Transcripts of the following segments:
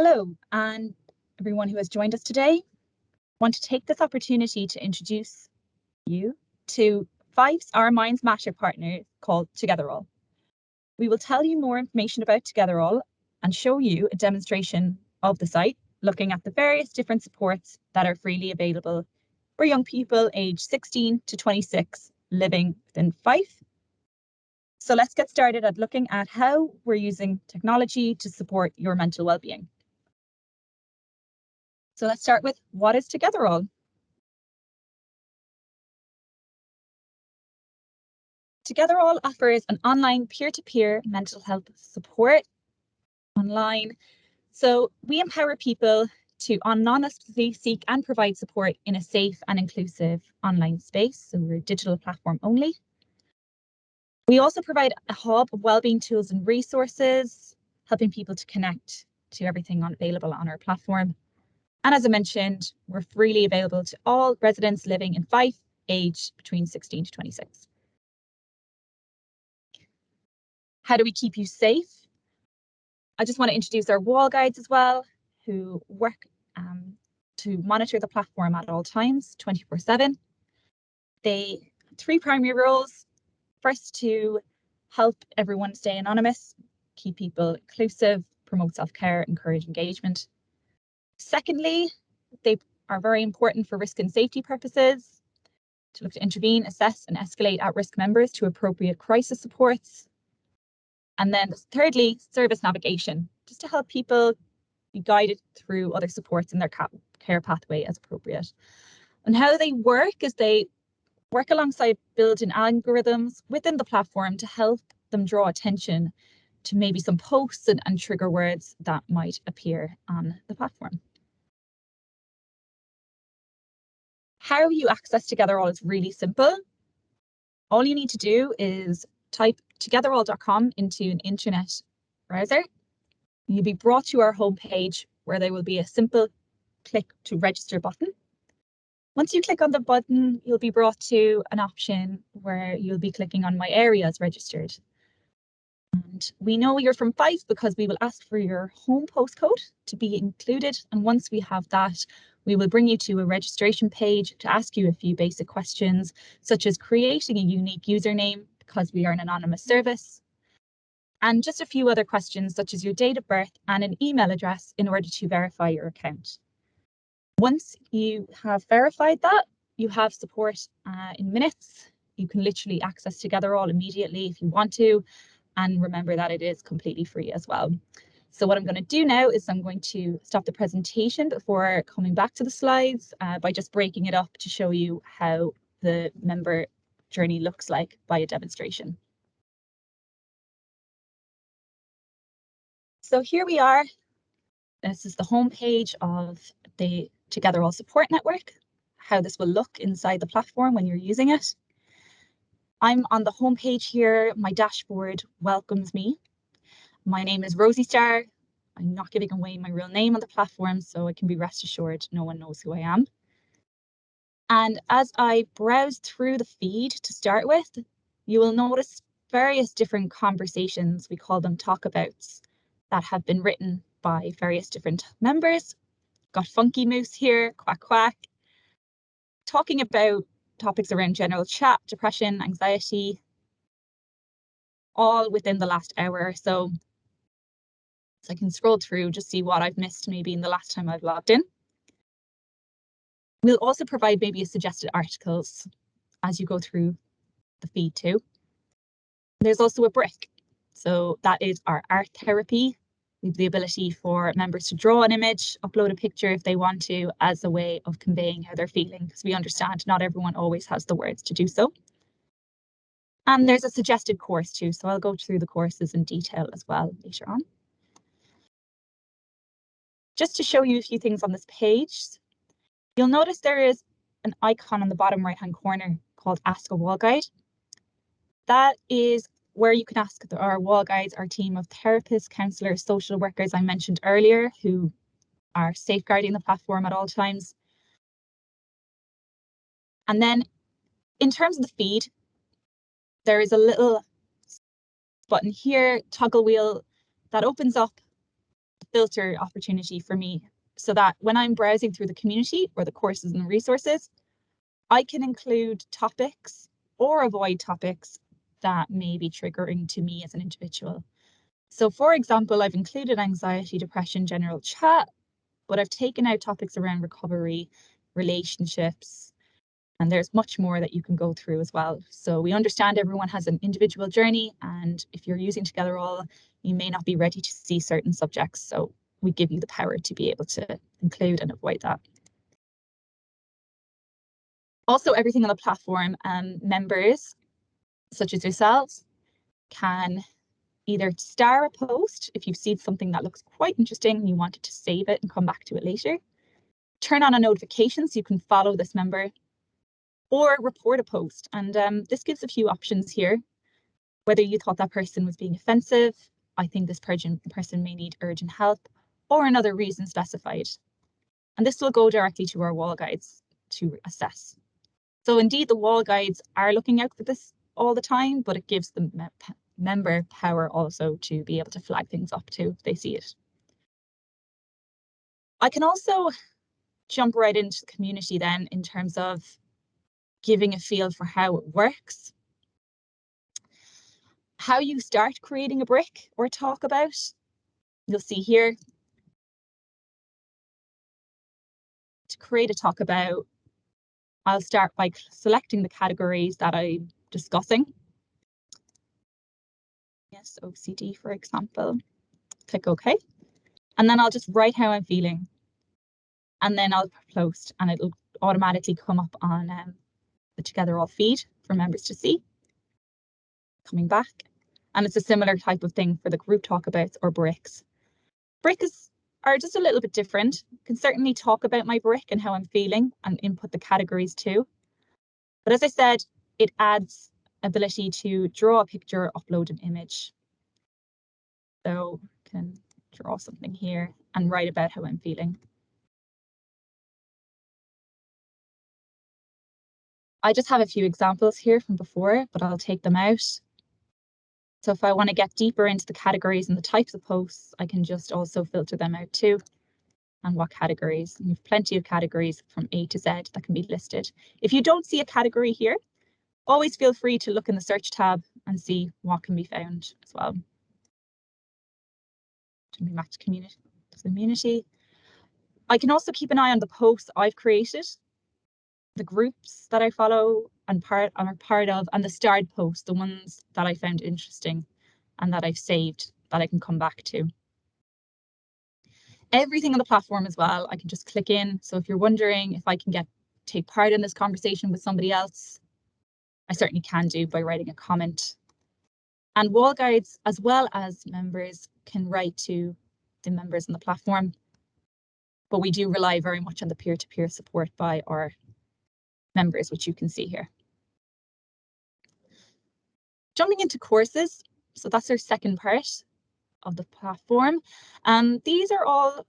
Hello, and everyone who has joined us today. I want to take this opportunity to introduce you to our Minds Matter partner called Togetherall. We will tell you more information about Togetherall and show you a demonstration of the site, looking at the various different supports that are freely available for young people aged 16 to 26 living within Fife. So let's get started at looking at how we're using technology to support your mental well-being. So let's start with, what is Togetherall? Togetherall offers an online peer-to-peer mental health support online. So we empower people to anonymously seek and provide support in a safe and inclusive online space. So we're a digital platform only. We also provide a hub of wellbeing tools and resources, helping people to connect to everything available on our platform. And as I mentioned, we're freely available to all residents living in Fife, aged between 16 to 26. How do we keep you safe? I just want to introduce our wall guides as well, who work to monitor the platform at all times, 24/7. They have 3 primary roles. First, to help everyone stay anonymous, keep people inclusive, promote self-care, encourage engagement. Secondly, they are very important for risk and safety purposes, to look to intervene, assess and escalate at-risk members to appropriate crisis supports. And then thirdly, service navigation, just to help people be guided through other supports in their care pathway as appropriate. And how they work is they work alongside built-in algorithms within the platform to help them draw attention to maybe some posts and trigger words that might appear on the platform. How you access Togetherall is really simple. All you need to do is type togetherall.com into an internet browser. You'll be brought to our homepage where there will be a simple click to register button. Once you click on the button, you'll be brought to an option where you'll be clicking on My Area as Registered. And we know you're from Fife because we will ask for your home postcode to be included. And once we have that, we will bring you to a registration page to ask you a few basic questions, such as creating a unique username because we are an anonymous service, and just a few other questions such as your date of birth and an email address in order to verify your account. Once you have verified that, you have support in minutes. You can literally access Togetherall immediately if you want to, and remember that it is completely free as well. So what I'm going to do now is I'm going to stop the presentation before coming back to the slides by just breaking it up to show you how the member journey looks like by a demonstration. So here we are. This is the homepage of the Togetherall support network, how this will look inside the platform when you're using it. I'm on the homepage here. My dashboard welcomes me. My name is Rosie Star. I'm not giving away my real name on the platform, so I can be rest assured no one knows who I am. And as I browse through the feed to start with, you will notice various different conversations, we call them talkabouts, that have been written by various different members. Got Funky Moose here, Quack Quack, talking about topics around general chat, depression, anxiety, all within the last hour or so. So I can scroll through, just see what I've missed maybe in the last time I've logged in. We'll also provide maybe a suggested articles as you go through the feed too. There's also a brick. So that is our art therapy. We have the ability for members to draw an image, upload a picture if they want to, as a way of conveying how they're feeling, because we understand not everyone always has the words to do so. And there's a suggested course too, so I'll go through the courses in detail as well later on. Just to show you a few things on this page, you'll notice there is an icon on the bottom right-hand corner called Ask a Wall Guide. That is where you can ask our wall guides, our team of therapists, counsellors, social workers I mentioned earlier, who are safeguarding the platform at all times. And then in terms of the feed, there is a little button here, toggle wheel, that opens up filter opportunity for me, so that when I'm browsing through the community or the courses and resources, I can include topics or avoid topics that may be triggering to me as an individual. So for example, I've included anxiety, depression, general chat, but I've taken out topics around recovery, relationships, and there's much more that you can go through as well. So we understand everyone has an individual journey, and if you're using Togetherall, you may not be ready to see certain subjects. So we give you the power to be able to include and avoid that. Also, everything on the platform, members such as yourselves can either star a post if you've seen something that looks quite interesting and you wanted to save it and come back to it later. Turn on a notification so you can follow this member, or report a post. And this gives a few options here. Whether you thought that person was being offensive, I think this person may need urgent help, or another reason specified. And this will go directly to our wall guides to assess. So indeed, the wall guides are looking out for this all the time, but it gives the member power also to be able to flag things up too if they see it. I can also jump right into the community then in terms of giving a feel for how it works. How you start creating a brick or talk about, you'll see here. To create a talk about, I'll start by selecting the categories that I'm discussing. Yes, OCD, for example. Click OK. And then I'll just write how I'm feeling. And then I'll post, and it'll automatically come up on the Togetherall feed for members to see. Coming back. And it's a similar type of thing for the group talkabouts or bricks. Bricks are just a little bit different. I can certainly talk about my brick and how I'm feeling and input the categories too. But as I said, it adds ability to draw a picture, upload an image. So I can draw something here and write about how I'm feeling. I just have a few examples here from before, but I'll take them out. So if I want to get deeper into the categories and the types of posts, I can just also filter them out too. And what categories. And you have plenty of categories from A to Z that can be listed. If you don't see a category here, always feel free to look in the search tab and see what can be found as well. Jumping back to community. I can also keep an eye on the posts I've created, the groups that I follow and are part of, and the starred posts, the ones that I found interesting and that I've saved that I can come back to. Everything on the platform as well, I can just click in. So if you're wondering if I can take part in this conversation with somebody else, I certainly can do by writing a comment. And wall guides, as well as members, can write to the members on the platform. But we do rely very much on the peer-to-peer support by our members, which you can see here. Jumping into courses, so that's our second part of the platform. These are all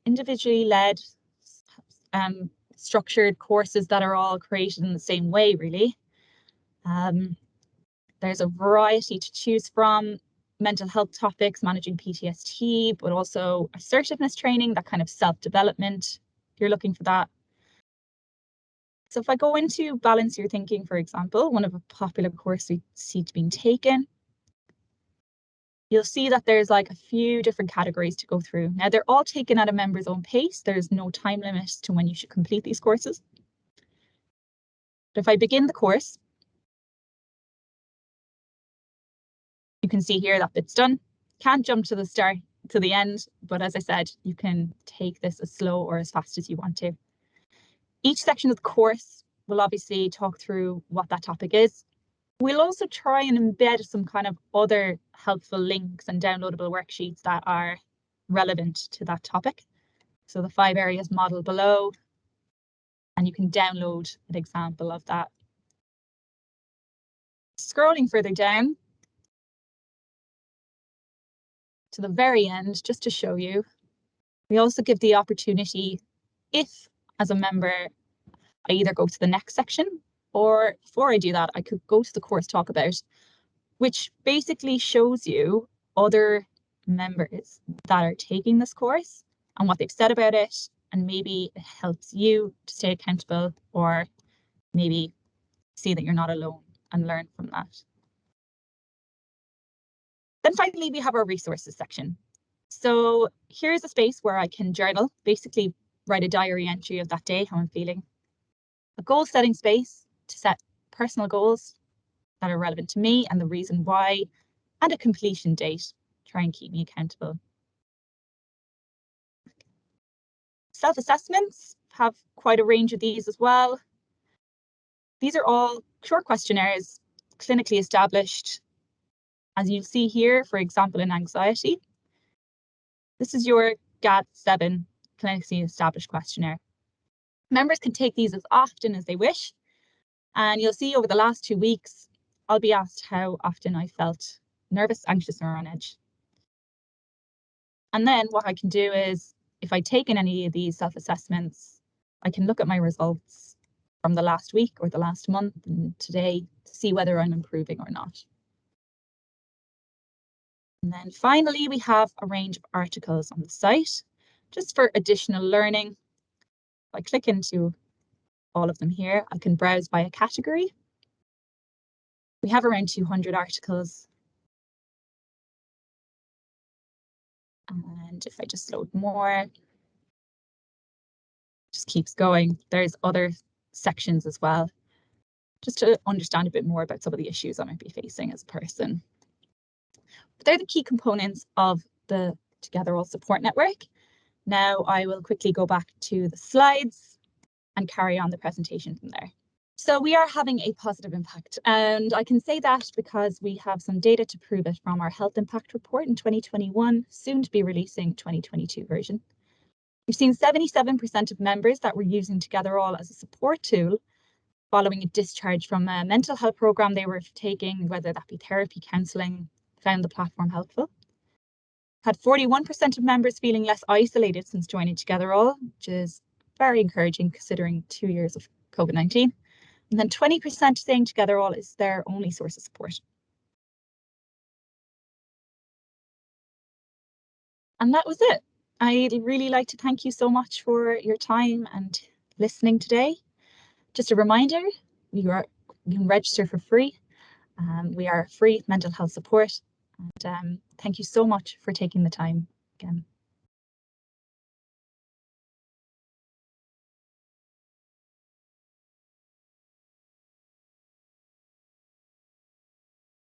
individually led, structured courses that are all created in the same way, really. There's a variety to choose from: mental health topics, managing PTSD, but also assertiveness training, that kind of self-development, if you're looking for that. So if I go into Balance Your Thinking, for example, one of a popular course we see being taken, you'll see that there's like a few different categories to go through. Now, they're all taken at a member's own pace. There's no time limit to when you should complete these courses. But if I begin the course, you can see here that bit's done. Can't jump to the start to the end, but as I said, you can take this as slow or as fast as you want to. Each section of the course will obviously talk through what that topic is. We'll also try and embed some kind of other helpful links and downloadable worksheets that are relevant to that topic. So the 5 areas model below, and you can download an example of that. Scrolling further down to the very end, just to show you, we also give the opportunity, if as a member, I either go to the next section, or before I do that, I could go to the course talk about, which basically shows you other members that are taking this course and what they've said about it, and maybe it helps you to stay accountable, or maybe see that you're not alone and learn from that. Then finally, we have our resources section. So here's a space where I can journal, basically write a diary entry of that day, how I'm feeling. A goal setting space to set personal goals that are relevant to me and the reason why, and a completion date, try and keep me accountable. Self-assessments have quite a range of these as well. These are all short questionnaires, clinically established. As you'll see here, for example, in anxiety, this is your GAD-7 clinically established questionnaire. Members can take these as often as they wish, and you'll see over the last 2 weeks, I'll be asked how often I felt nervous, anxious, or on edge. And then what I can do is, if I take in any of these self-assessments, I can look at my results from the last week or the last month and today to see whether I'm improving or not. And then finally, we have a range of articles on the site, just for additional learning. If I click into all of them here, I can browse by a category. We have around 200 articles. And if I just load more, just keeps going. There's other sections as well, just to understand a bit more about some of the issues I might be facing as a person. But they're the key components of the Togetherall support network. Now I will quickly go back to the slides and carry on the presentation from there. So we are having a positive impact, and I can say that because we have some data to prove it from our health impact report in 2021, soon to be releasing 2022 version. We've seen 77% of members that were using Togetherall as a support tool following a discharge from a mental health program they were taking, whether that be therapy, counselling, found the platform helpful. Had 41% of members feeling less isolated since joining Togetherall, which is very encouraging considering 2 years of COVID-19. And then 20% saying Togetherall is their only source of support. And that was it. I'd really like to thank you so much for your time and listening today. Just a reminder, you can register for free. We are free mental health support. And thank you so much for taking the time again.